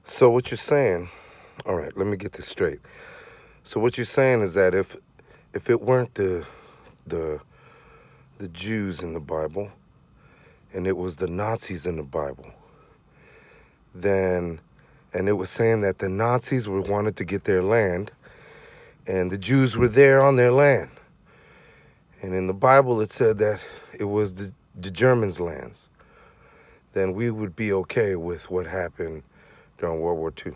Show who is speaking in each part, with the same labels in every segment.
Speaker 1: So what you're saying, all right, let me get this straight. So what you're saying is that if it weren't the the Jews in the Bible and it was the Nazis in the Bible, then and it was saying that the Nazis were wanted to get their land and the Jews were there on their land. And in the Bible it said that it was the Germans' lands. Then we would be okay with what happened during World War II.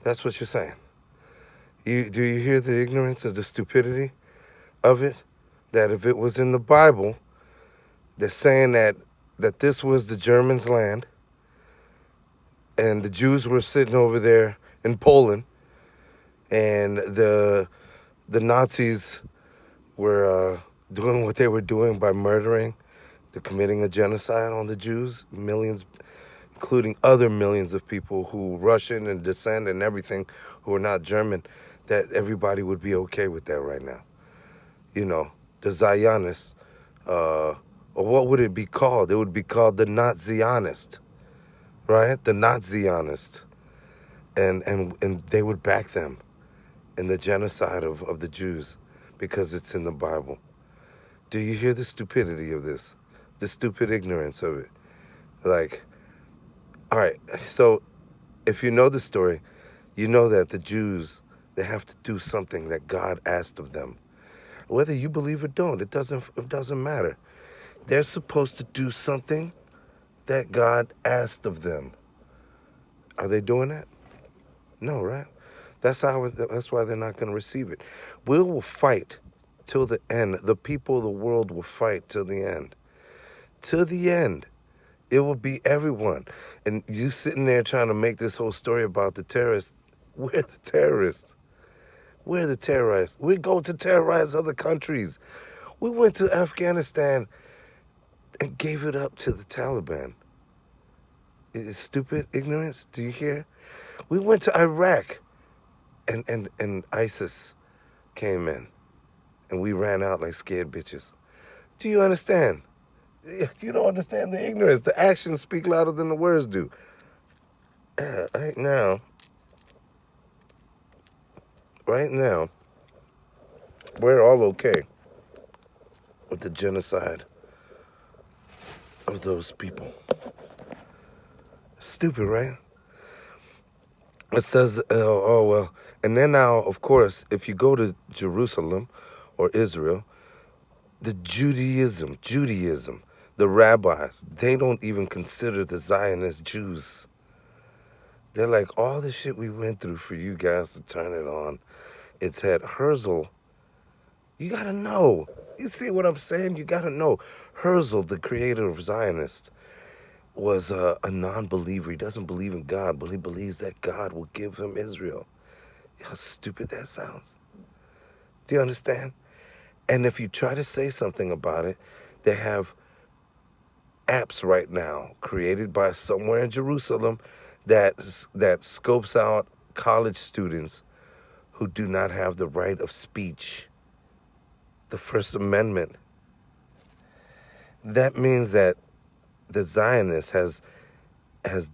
Speaker 1: That's what you're saying. Do you hear the ignorance of the stupidity of it? That if it was in the Bible, they're saying that this was the Germans' land, and the Jews were sitting over there in Poland, and the Nazis were doing what they were doing by murdering, committing a genocide on the Jews, millions, including other millions of people who Russian and descent and everything who are not German, that everybody would be okay with that right now. You know, the Zionists, or what would it be called? It would be called the not Zionist, right? The not Zionist. And they would back them in the genocide of the Jews because it's in the Bible. Do you hear the stupidity of this? The stupid ignorance of it? Like, all right, so if you know the story, you know that the Jews, they have to do something that God asked of them. Whether you believe or don't, it doesn't matter. They're supposed to do something that God asked of them. Are they doing that? No, right? That's why they're not going to receive it. We will fight till the end. The people of the world will fight till the end. Till the end. It will be everyone. And you sitting there trying to make this whole story about the terrorists. We're the terrorists. We're the terrorists. We go to terrorize other countries. We went to Afghanistan and gave it up to the Taliban. It's stupid ignorance. Do you hear? We went to Iraq and ISIS came in and we ran out like scared bitches. Do you understand? You don't understand the ignorance. The actions speak louder than the words do. Right now, right now, we're all okay with the genocide of those people. Stupid, right? It says, oh, well. And then now, of course, if you go to Jerusalem or Israel, the Judaism, the rabbis, they don't even consider the Zionist Jews. They're like, all the shit we went through for you guys to turn it on its head. Herzle, you gotta know. You see what I'm saying? You gotta know. Herzle, the creator of Zionist, was a non-believer. He doesn't believe in God, but he believes that God will give him Israel. How stupid that sounds. Do you understand? And if you try to say something about it, they have apps right now created by somewhere in Jerusalem that scopes out college students who do not have the right of speech. The First Amendment. That means that the Zionist has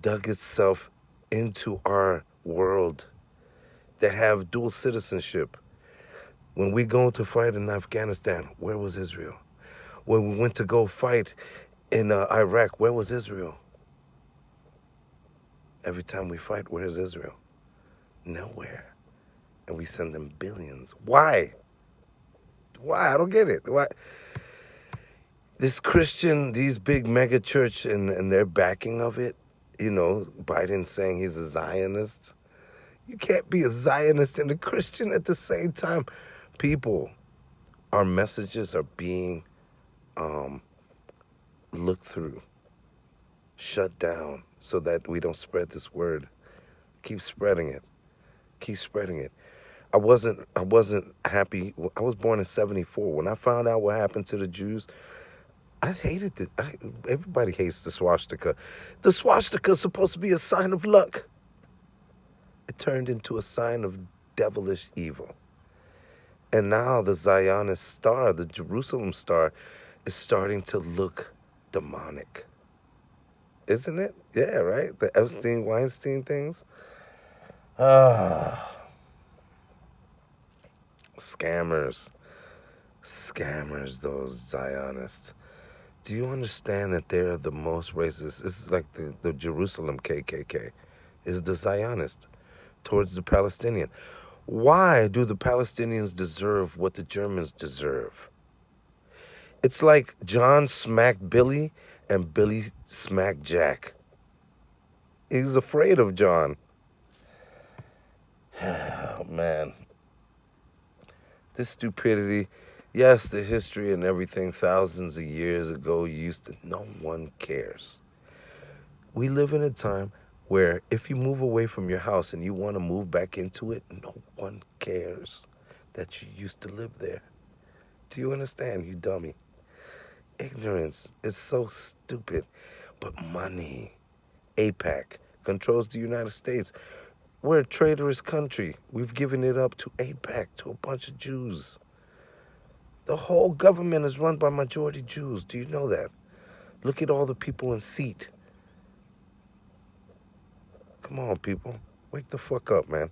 Speaker 1: dug itself into our world. They have dual citizenship. When we go to fight in Afghanistan, where was Israel? When we went to go fight in Iraq, where was Israel? Every time we fight, where's Israel? Nowhere. And we send them billions. Why? Why? I don't get it. Why? This Christian, these big mega church and their backing of it, you know, Biden saying he's a Zionist. You can't be a Zionist and a Christian at the same time. People, our messages are being looked through, shut down, so that we don't spread this word. Keep spreading it. Keep spreading it. I wasn't happy. I was born in '74. When I found out what happened to the Jews, I hated it. Everybody hates the swastika. The swastika is supposed to be a sign of luck. It turned into a sign of devilish evil. And now the Zionist star, the Jerusalem star, is starting to look demonic. Isn't it? Yeah, right? The Epstein, Weinstein things. Ah, scammers. Scammers, those Zionists. Do you understand that they're the most racist? This is like the Jerusalem KKK, is the Zionist towards the Palestinian. Why do the Palestinians deserve what the Germans deserve? It's like John smacked Billy and Billy smacked Jack. He's afraid of John. Oh, man. This stupidity. Yes, the history and everything thousands of years ago used to. No one cares. We live in a time where if you move away from your house and you want to move back into it, no one cares that you used to live there. Do you understand, you dummy? Ignorance is so stupid. But money, AIPAC, controls the United States. We're a traitorous country. We've given it up to AIPAC, to a bunch of Jews. The whole government is run by majority Jews. Do you know that? Look at all the people in seat. Come on, people. Wake the fuck up, man.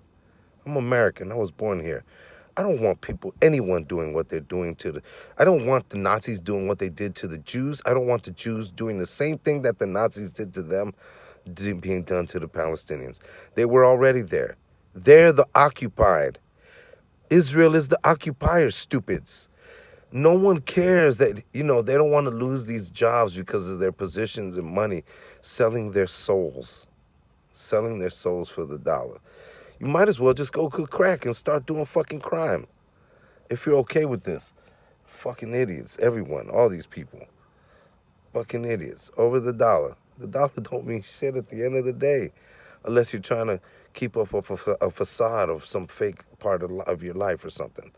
Speaker 1: I'm American. I was born here. I don't want anyone doing what they're doing I don't want the Nazis doing what they did to the Jews. I don't want the Jews doing the same thing that the Nazis did to them being done to the Palestinians. They were already there. They're the occupied. Israel is the occupier, stupids. No one cares that, they don't want to lose these jobs because of their positions and money, selling their souls for the dollar. You might as well just go cook crack and start doing fucking crime. If you're okay with this. Fucking idiots, everyone, all these people. Fucking idiots, over the dollar. The dollar don't mean shit at the end of the day, unless you're trying to keep up a facade of some fake part of your life or something.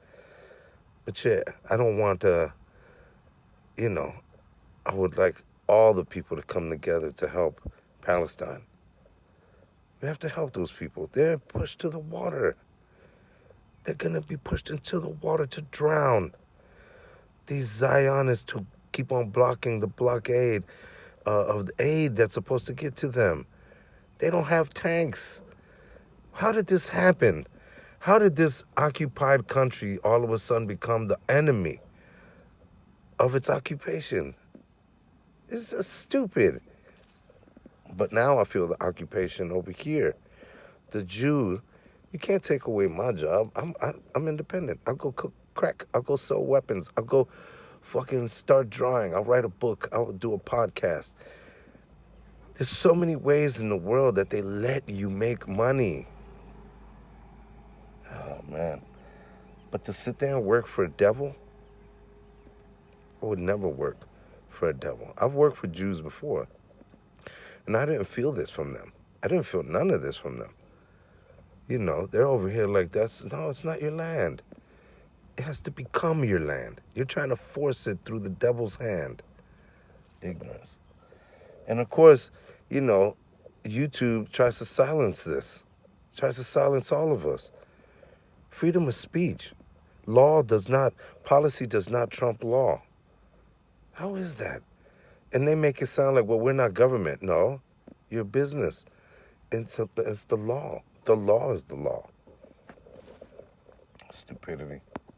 Speaker 1: But yeah, I don't want to, I would like all the people to come together to help Palestine. We have to help those people. They're pushed to the water. They're going to be pushed into the water to drown. These Zionists who keep on blocking the blockade of the aid that's supposed to get to them. They don't have tanks. How did this happen? How did this occupied country all of a sudden become the enemy of its occupation? It's just stupid. But now I feel the occupation over here. The Jew, you can't take away my job. I'm independent. I'll go cook crack. I'll go sell weapons. I'll go fucking start drawing. I'll write a book. I'll do a podcast. There's so many ways in the world that they let you make money. Oh, man. But to sit there and work for a devil, I would never work for a devil. I've worked for Jews before, and I didn't feel this from them. I didn't feel none of this from them. They're over here like, no, it's not your land. It has to become your land. You're trying to force it through the devil's hand. Ignorance. And of course, YouTube tries to silence this. Tries to silence all of us. Freedom of speech. Policy does not trump law. How is that? And they make it sound like, well, we're not government. No, you're business. It's the law. The law is the law. Stupidity.